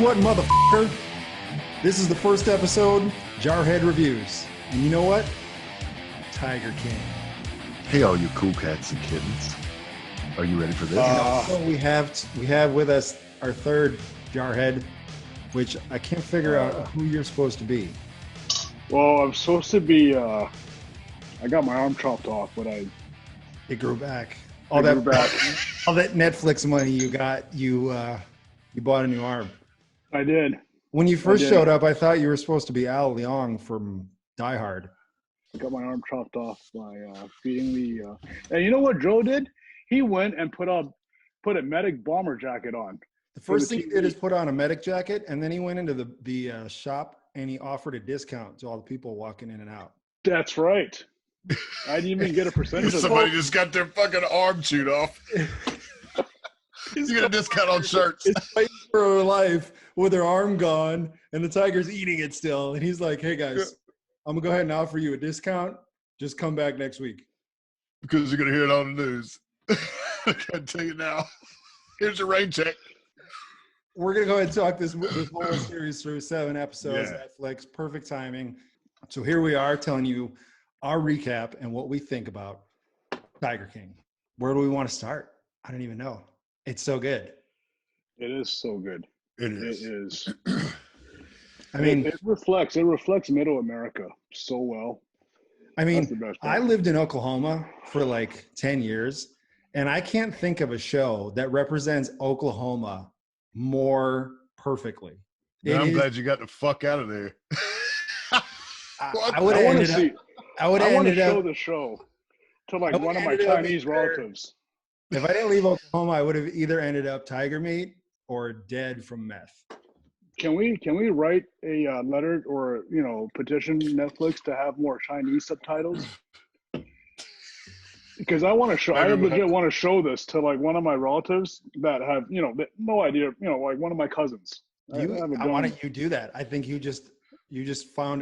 what, motherfucker? This is the first episode, Jarhead Reviews. And you know what? Tiger King. Hey, all you cool cats and kittens. Are you ready for this? So we have with us our third Jarhead, which I can't figure out who you're supposed to be. Well, I'm supposed to be, I got my arm chopped off, but It grew back. grew back. All that Netflix money you got, you bought a new arm. I did. When you first showed up, I thought you were supposed to be Al Leong from Die Hard. I got my arm chopped off by feeding the. And you know what Joe did? He went and put a medic bomber jacket on. The first thing he did is put on a medic jacket, and then he went into the shop and he offered a discount to all the people walking in and out. That's right. I didn't even get a percentage of Somebody just got their fucking arm chewed off. You get a discount on shirts. It's fighting for her life with her arm gone, and the tiger's eating it still. And he's like, "Hey guys, I'm gonna go ahead and offer you a discount. Just come back next week." Because you're going to hear it on the news. I can't tell you now. Here's your rain check. We're gonna go ahead and talk this whole series through 7 episodes. Yeah. Netflix, perfect timing. So here we are telling you our recap and what we think about Tiger King. Where do we want to start? I don't even know. It's so good. It is so good. It is. It is. I mean, it reflects Middle America so well. I That's mean, the best part. I lived in Oklahoma for like 10 years, and I can't think of a show that represents Oklahoma more perfectly. I'm glad you got the fuck out of there. I would have ended up. I would have I want to ended show up. the show to like I would one of my ended up Chinese either- relatives. If I didn't leave Oklahoma, I would have either ended up tiger meat or dead from meth. Can we write a letter or petition Netflix to have more Chinese subtitles? Because I want to show, I legit want to show this to like one of my relatives that have no idea, like one of my cousins. Why don't you do that? I think you just found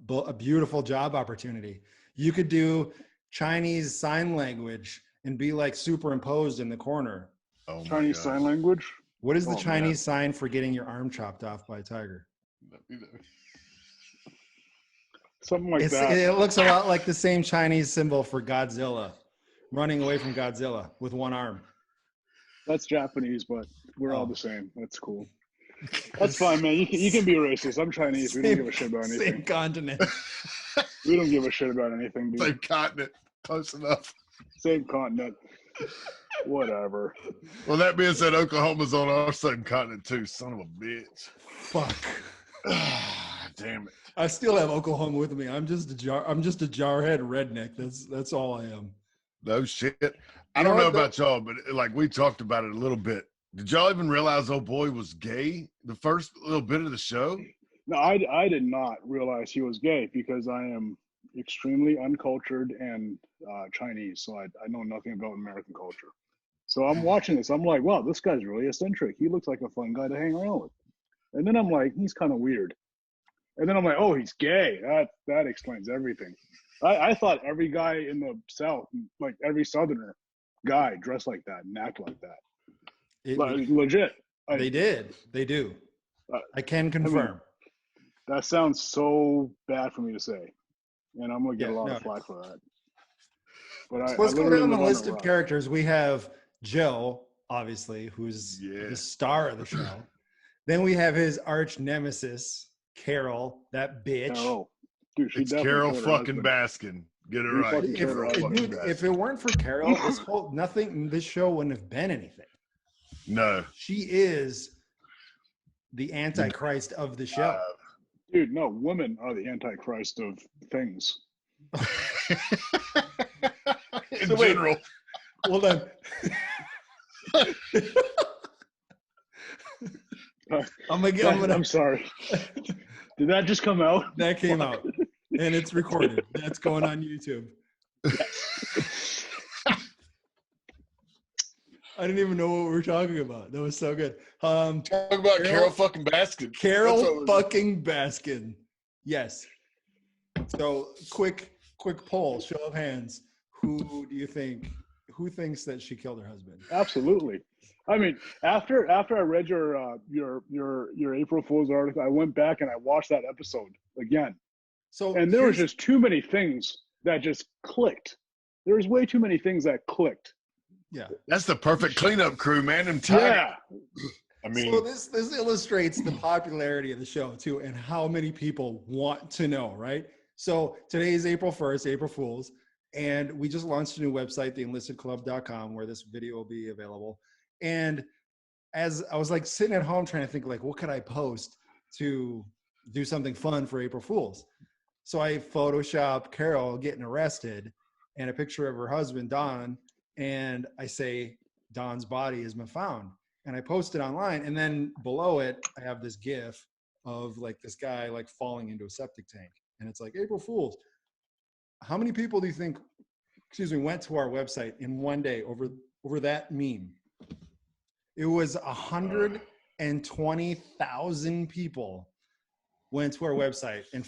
a beautiful job opportunity. You could do Chinese Sign Language and be like superimposed in the corner. Oh my Chinese God. Sign Language. What is the Oh, Chinese sign for getting your arm chopped off by a tiger? Something like that. It looks a lot like the same Chinese symbol for Godzilla, running away from Godzilla with one arm. That's Japanese, but we're all the same. That's cool. That's fine, man. You can be racist. I'm Chinese. We don't give a shit about anything. Same continent. We don't give a shit about anything, dude. Same continent. Close enough. Same continent. Whatever. Well, that being said, Oklahoma's on our same continent too. Son of a bitch. Fuck. Damn it. I still have Oklahoma with me. I'm just a jarhead redneck. That's all I am. No shit. I don't know about y'all, but like we talked about it a little bit. Did y'all even realize old boy was gay the first little bit of the show? No, I did not realize he was gay because I am extremely uncultured and Chinese, so I know nothing about American culture. So I'm watching this. I'm like, wow, this guy's really eccentric. He looks like a fun guy to hang around with. And then I'm like, he's kind of weird. And then I'm like, oh, he's gay. That explains everything. I thought every guy in the South, like every Southerner guy, dressed like that and act like that. Legit. They do. I can confirm. That sounds so bad for me to say, and I'm gonna get a lot of flack for that. But let's go down the list of characters. We have Joe, obviously, who's the star of the show. Then we have his arch nemesis, Carol, that bitch. Carol. Dude, It's Carol fucking Baskin. Get it right. If it weren't for Carol, this show wouldn't have been anything. No. She is the Antichrist of the show. Dude, no, women are the Antichrist of things. In general. Well then. I'm sorry. Did that just come out? That came out. And it's recorded. That's going on YouTube. Yes. I didn't even know what we were talking about. That was so good. Talk about Carol fucking Baskin. Carol fucking Baskin. Yes. So quick poll, show of hands. Who do you think who thinks that she killed her husband? Absolutely. I mean, after I read your April Fool's article, I went back and I watched that episode again. So and there was just too many things that just clicked. There was way too many things that clicked. Yeah, that's the perfect cleanup crew, man. Them tigers. Yeah. I mean, so this illustrates the popularity of the show too, and how many people want to know, right? So today is April 1st, April Fools, and we just launched a new website, theenlistedclub.com, where this video will be available. And as I was like sitting at home trying to think, like, what could I post to do something fun for April Fools? So I Photoshop Carol getting arrested and a picture of her husband, Don, and I say, Don's body has been found. And I post it online, and then below it, I have this GIF of like this guy like falling into a septic tank. And it's like, April Fools. How many people do you think, went to our website in one day over that meme? It was 120,000 people went to our website and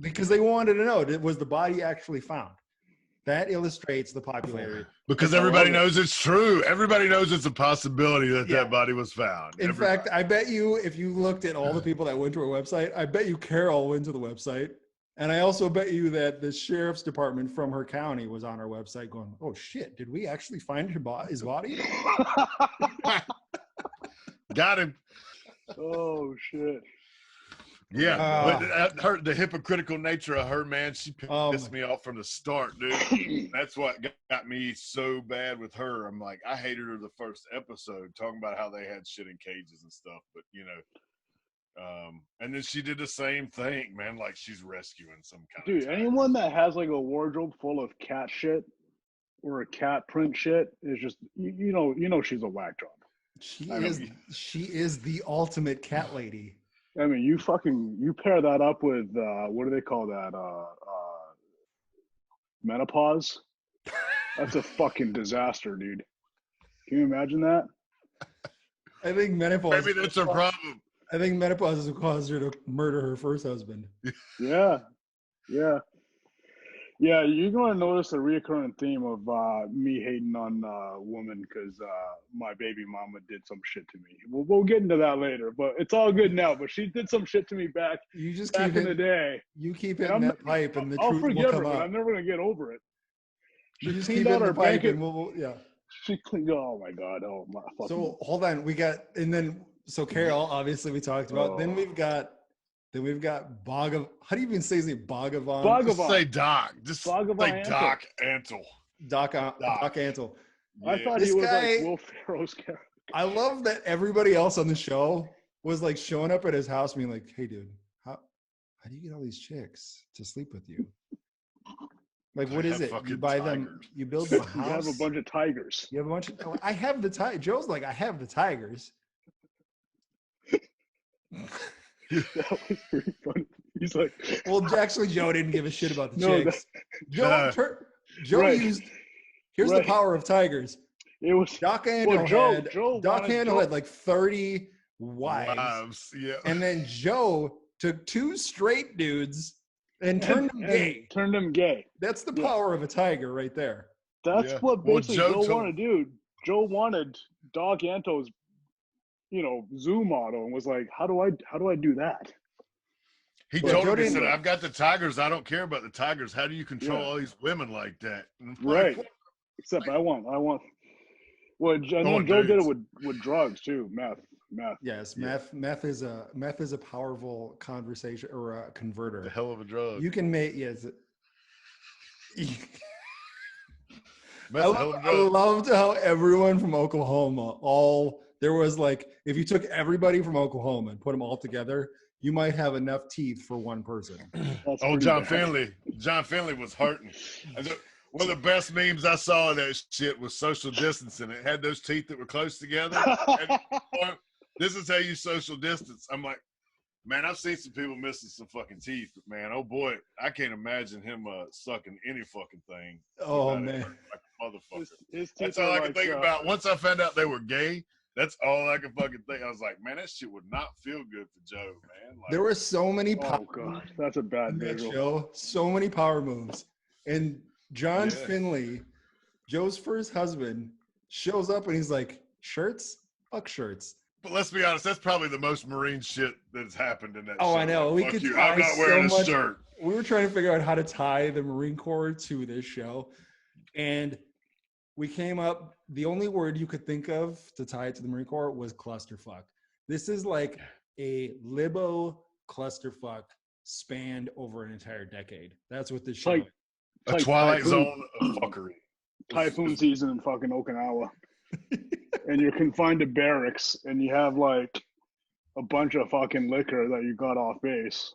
because they wanted to know, was the body actually found? That illustrates the popularity. Because everybody knows it's true. Everybody knows it's a possibility that that body was found. In fact, I bet you, if you looked at all the people that went to our website, I bet you Carol went to the website. And I also bet you that the sheriff's department from her county was on our website going, oh shit, did we actually find his body? Got him. Oh shit. Yeah, but the hypocritical nature of her, man, she pissed me off from the start, dude. That's what got me so bad with her. I'm like, I hated her the first episode, talking about how they had shit in cages and stuff. But, you know, and then she did the same thing, man, like she's rescuing some kind of tiger. Anyone that has like a wardrobe full of cat shit or a cat print shit is just, you know she's a whack job. She is the ultimate cat lady. I mean, you pair that up with what do they call that? Menopause. That's a fucking disaster, dude. Can you imagine that? I think menopause. Maybe that's her problem. I think menopause has caused her to murder her first husband. Yeah. You're going to notice a reoccurring theme of me hating on women because my baby mama did some shit to me. We'll get into that later, but it's all good now. But she did some shit to me back in the day. You keep hitting that pipe, and I'll truth forgive will her, come but out. I'm never going to get over it. You just keep hitting the pipe, and She cleaned. Oh my god! Oh my. So hold on, so Carol, obviously we talked about. Then we've got Bhagav. How do you even say his name? Bhagavan. Just say Doc. Just say Doc Antle. Doc Antle. Yeah. I thought he was like Will Ferrell's character. I love that everybody else on the show was like showing up at his house, being like, "Hey, dude, how do you get all these chicks to sleep with you? Like, what is it? You buy them, you build them a house. You have a bunch of tigers. You have a bunch of. I have the tiger. Joe's like, I have the tigers. That was pretty funny. He's like, well, actually, Joe didn't give a shit about the chicks. Joe used. Here's the power of tigers. It was Doc Handel had like 30 wives. Yeah. And then Joe took 2 straight dudes and turned them gay. That's the power of a tiger right there. That's what basically Joe wanted to do. Joe wanted Doc Anto's, zoo model, and was like, how do I do that? He told him, he said, I've got the tigers. I don't care about the tigers. How do you control all these women like that? Right. Except I want. Well, and then Joe did it with drugs too, meth. Yes, meth is a powerful conversation or a converter. A hell of a drug. You can make I loved how everyone from Oklahoma there was like, if you took everybody from Oklahoma and put them all together, you might have enough teeth for one person. John Finley was hurting. One of the best memes I saw of that shit was social distancing. It had those teeth that were close together. This is how you social distance. I'm like, man, I've seen some people missing some fucking teeth, but man, oh boy, I can't imagine him sucking any fucking thing. Oh man, like a motherfucker. That's all I could think about. Once I found out they were gay, that's all I could fucking think. I was like, man, that shit would not feel good for Joe, man. Like, there were so many. Oh god, that's a bad visual. So many power moves, and John Finley Joe's first husband shows up and he's like, shirts? Fuck shirts. But let's be honest, that's probably the most Marine shit that's happened in that show. Oh, I know. Like, We fuck could you. tie I'm not wearing so a much. shirt. We were trying to figure out how to tie the Marine Corps to this show. And we came up, the only word you could think of to tie it to the Marine Corps was clusterfuck. This is like a libo clusterfuck spanned over an entire decade. That's what this show is. A Twilight Zone of fuckery. Typhoon season in fucking Okinawa. And you're confined to barracks and you have like a bunch of fucking liquor that you got off base.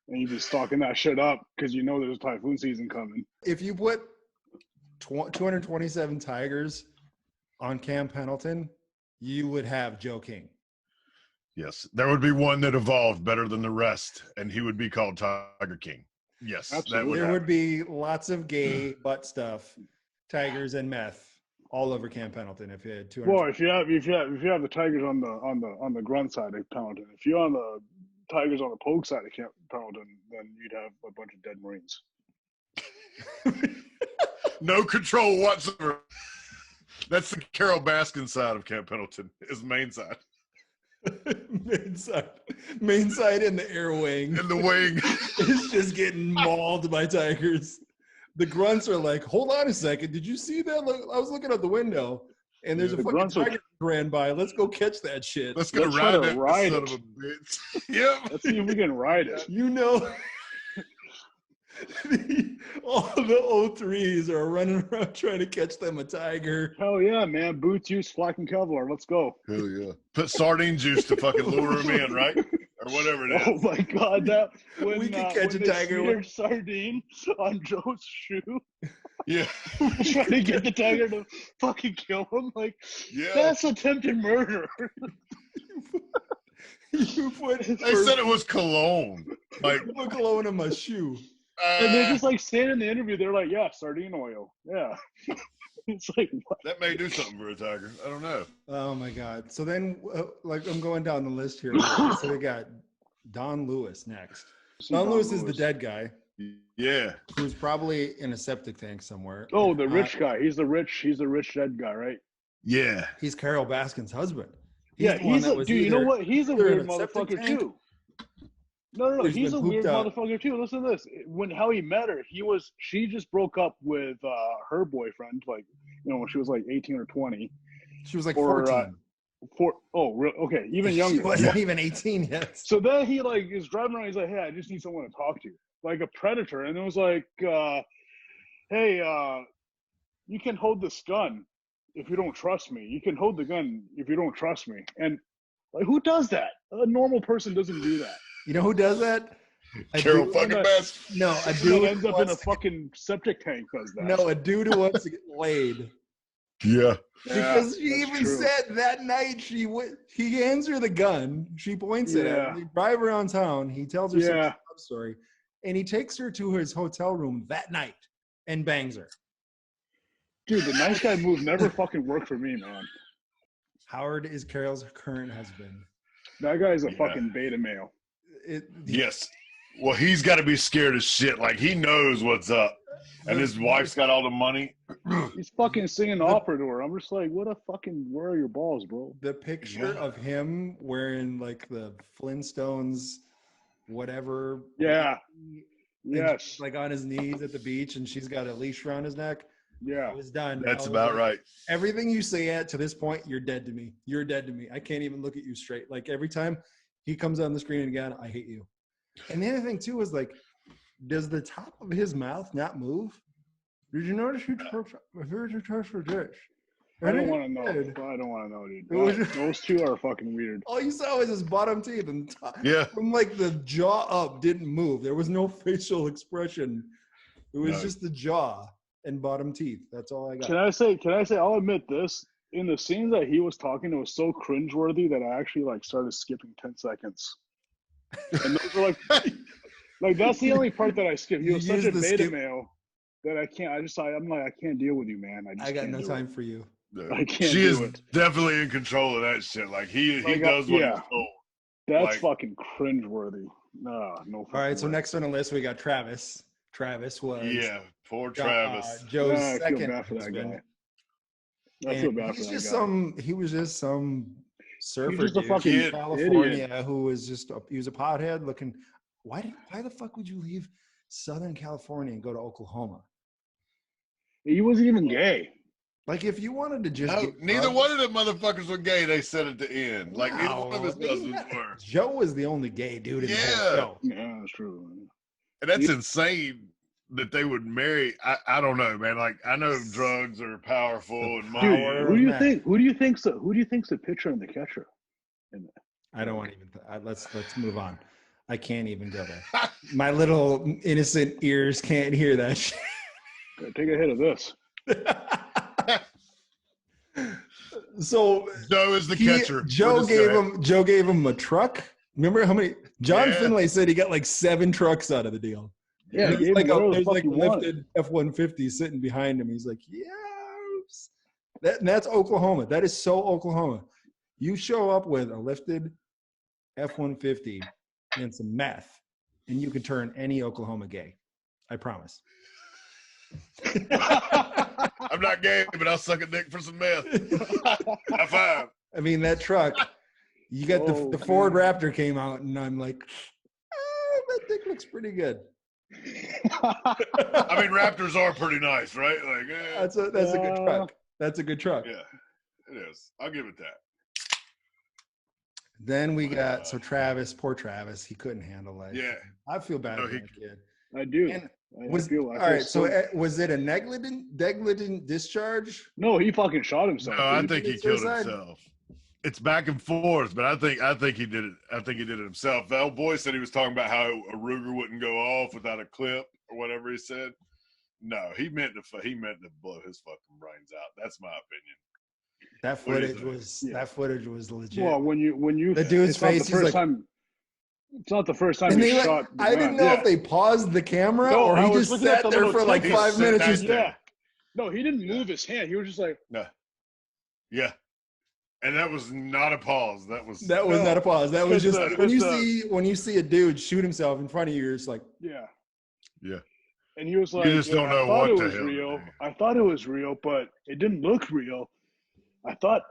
And you just stocking that shit up because you know there's a typhoon season coming. If you put 227 Tigers on Camp Pendleton, you would have Joe King. Yes, there would be one that evolved better than the rest, and he would be called Tiger King. Yes, absolutely. There would be lots of gay butt stuff, tigers and meth all over Camp Pendleton. If you had 200. Well, if you have the Tigers on the grunt side of Pendleton, if you're on the Tigers on the poke side of Camp Pendleton, then you'd have a bunch of dead Marines. No control whatsoever. That's the Carol Baskin side of Camp Pendleton, his main side. main side in the air wing. In the wing. It's just getting mauled by tigers. The grunts are like, hold on a second. Did you see that? Look, I was looking out the window and there's a fucking tiger ran by. Let's go catch that shit. Let's go ride that son of a bitch. Yep. Let's see if we can ride it. You know, all the O3s are running around trying to catch them a tiger. Hell yeah, man. Boots, use flak and Kevlar. Let's go. Hell yeah. Put sardine juice to fucking lure him in, right? Or whatever it is. Oh my god, that when we could catch a tiger with sardine on Joe's shoe. Yeah. Trying to get the tiger to fucking kill him. Like, yeah. That's attempted murder. They said it was cologne. Like, put cologne in my shoe. And they're just like saying in the interview, they're like, yeah, sardine oil. Yeah. It's like, what? That may do something for a tiger. I don't know. Oh my God. So then, like, I'm going down the list here. So we got Don Lewis next. Don Lewis is the dead guy. Yeah. Who's probably in a septic tank somewhere. Oh, the rich guy. He's the rich dead guy, right? Yeah. He's Carol Baskin's husband. Dude, you know what? He's a weird motherfucker too. No. He's a weird motherfucker too. Listen to this. How he met her, she just broke up with her boyfriend, like, when she was like 18 or 20. She was like 14. Okay, even younger. She wasn't even 18 yet. So then he like is driving around. He's like, hey, I just need someone to talk to, like a predator. And it was like, hey, you can hold this gun if you don't trust me. You can hold the gun if you don't trust me. And like, who does that? A normal person doesn't do that. You know who does that? Carol fucking Baskin. No, a dude who ends up in a fucking septic tank does that. No, a dude who wants to get laid. Yeah. Because she even said that night he hands her the gun. She points it at him. They drive around town. He tells her some love story. And he takes her to his hotel room that night and bangs her. Dude, the nice guy move never fucking worked for me, man. Howard is Carol's current husband. That guy's a fucking beta male. Yes. Well, he's got to be scared as shit. Like, he knows what's up. And his wife's got all the money. He's fucking singing opera to her. I'm just like, where are your balls, bro? The picture of him wearing like the Flintstones, whatever. Yeah. Yes. Like on his knees at the beach and she's got a leash around his neck. Yeah. It was done. That's about right. Everything you say to this point, you're dead to me. You're dead to me. I can't even look at you straight. Like every time he comes on the screen again, I hate you. And the other thing too is like, does the top of his mouth not move? Did you notice you touch for dish? I don't want to know. I don't want to know, dude. Those two are fucking weird. All you saw was his bottom teeth and top, yeah, from like the jaw up didn't move. There was no facial expression. It was just the jaw and bottom teeth. That's all I got. Can I say? I'll admit this. In the scenes that he was talking, it was so cringeworthy that I actually like started skipping 10 seconds. And those were like that's the only part that I skipped. He was such a beta male that I can't. I'm like, I can't deal with you, man. I got no time for you. I can't. She is definitely in control of that shit. Like he does what he's told. That's fucking cringeworthy. No. All right, so next on the list we got Travis. Travis was Poor Travis. Joe's I feel second bad for that husband. guy. I feel And bad for he's that just guy. he was just some surfer just a dude fucking in Kid. California who was just he was a pothead looking. Why the fuck would you leave Southern California and go to Oklahoma? He wasn't even gay. Like if you wanted to just No, get neither drugs- one of them motherfuckers were gay. They said at the end, like neither one of Wow, his husbands were. Joe was the only gay dude in the whole Yeah, show. Yeah, that's true. and that's insane that they would marry. I don't know, man. Like I know drugs are powerful and money. Power Who do you of think? Who do you think's the pitcher and the catcher? I don't want to even. Let's move on. I can't even go there. My little innocent ears can't hear that shit. Take a hit of this. So Joe is the catcher. Joe gave him a truck. Remember how many? John Yeah. Finlay said he got like 7 trucks out of the deal. Yeah, There's he gave like him whatever the there's fuck like he wanted. lifted F-150 sitting behind him. He's like, yes. That's Oklahoma. That is so Oklahoma. You show up with a lifted F-150 and some meth, and you can turn any Oklahoma gay. I promise. I'm not gay, but I'll suck a dick for some meth. High five. I mean, that truck, you got the Ford Raptor came out, and I'm like, that thing looks pretty good. I mean, Raptors are pretty nice, right? Like, That's a good truck. That's a good truck. yeah, it is. I'll give it that. Then we got Travis, poor Travis, he couldn't handle life. Yeah. I feel bad No, for that kid. I do. And I was feel all right. So was it a negligent discharge? no, he fucking shot himself. No, I dude. think he killed himself. It's back and forth, but I think he did it. I think he did it himself. The old boy said he was talking about how a Ruger wouldn't go off without a clip or whatever he said. No, he meant to blow his fucking brains out. That's my opinion. That footage was legit. Well, when you the dude's it's not face, the first time. It's not the first time he shot. I didn't know if they paused the camera or he just sat there for like 5 minutes. No, he didn't move his hand. He was just like, no, yeah. And that was not a pause. That was not a pause. That was just when you see a dude shoot himself in front of you, you're just like, yeah. And he was like, you just don't know what the hell. Real. I thought it was real, but it didn't look real. I thought,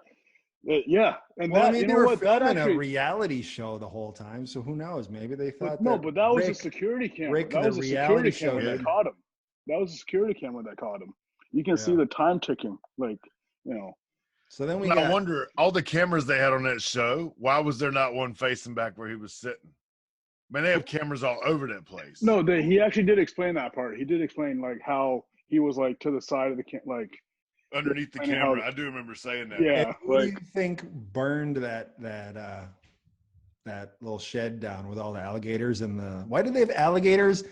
yeah. And well, that, I mean, you they know were what? filming a reality show the whole time, so who knows? Maybe they thought but that was a security camera. That was a security camera that caught him. That was a security camera that caught him. You can see the time ticking, like, you know. So then I wonder, all the cameras they had on that show, why was there not one facing back where he was sitting? Man, they have cameras all over that place. No, he actually did explain that part. He did explain like how he was like to the side of the like underneath the camera. I do remember saying that. Yeah. Who do you think burned that little shed down with all the alligators and the? Why did they have alligators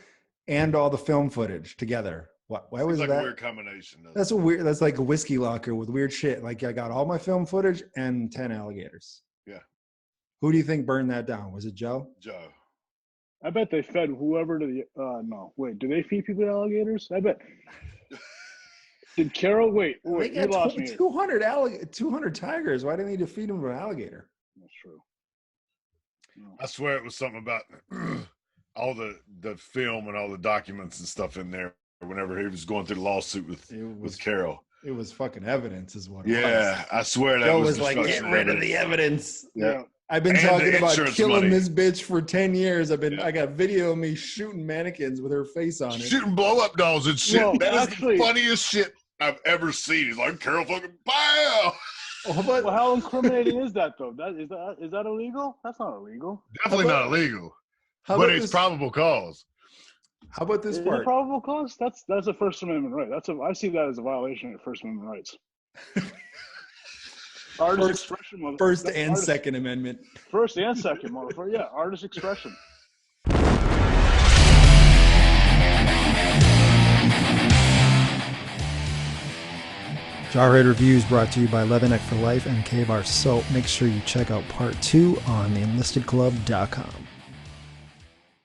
and all the film footage together? Why was like that? A weird combination. That's That's like a whiskey locker with weird shit. Like I got all my film footage and 10 alligators. Yeah. Who do you think burned that down? Was it Joe? Joe. I bet they fed whoever to the. No, wait. Do they feed people alligators? I bet. Did Carol? Wait. You lost me. 200 tigers. Why do they need to feed them to an alligator? That's true. No. I swear it was something about all the film and all the documents and stuff in there. Whenever he was going through the lawsuit with Carol, it was fucking evidence, is what. It was. I swear that Joe was like, get rid of the evidence. Yeah. I've been talking about killing this bitch for 10 years. I got video of me shooting mannequins with her face on it. Shooting blow up dolls and shit. Well, that is the funniest shit I've ever seen. He's like, Carol fucking pow. Well, how incriminating is that though? Is that illegal? That's not illegal. Definitely not illegal. But it's probable cause. How about this part? Is it probable cause? That's a First Amendment right. I see that as a violation of First Amendment rights. Artist expression. First and Second Amendment. First and second, motherfucker. Yeah, artist expression. Jarhead Reviews brought to you by Leatherneck for Life and K-Bar Soap. Make sure you check out part 2 on theenlistedclub.com.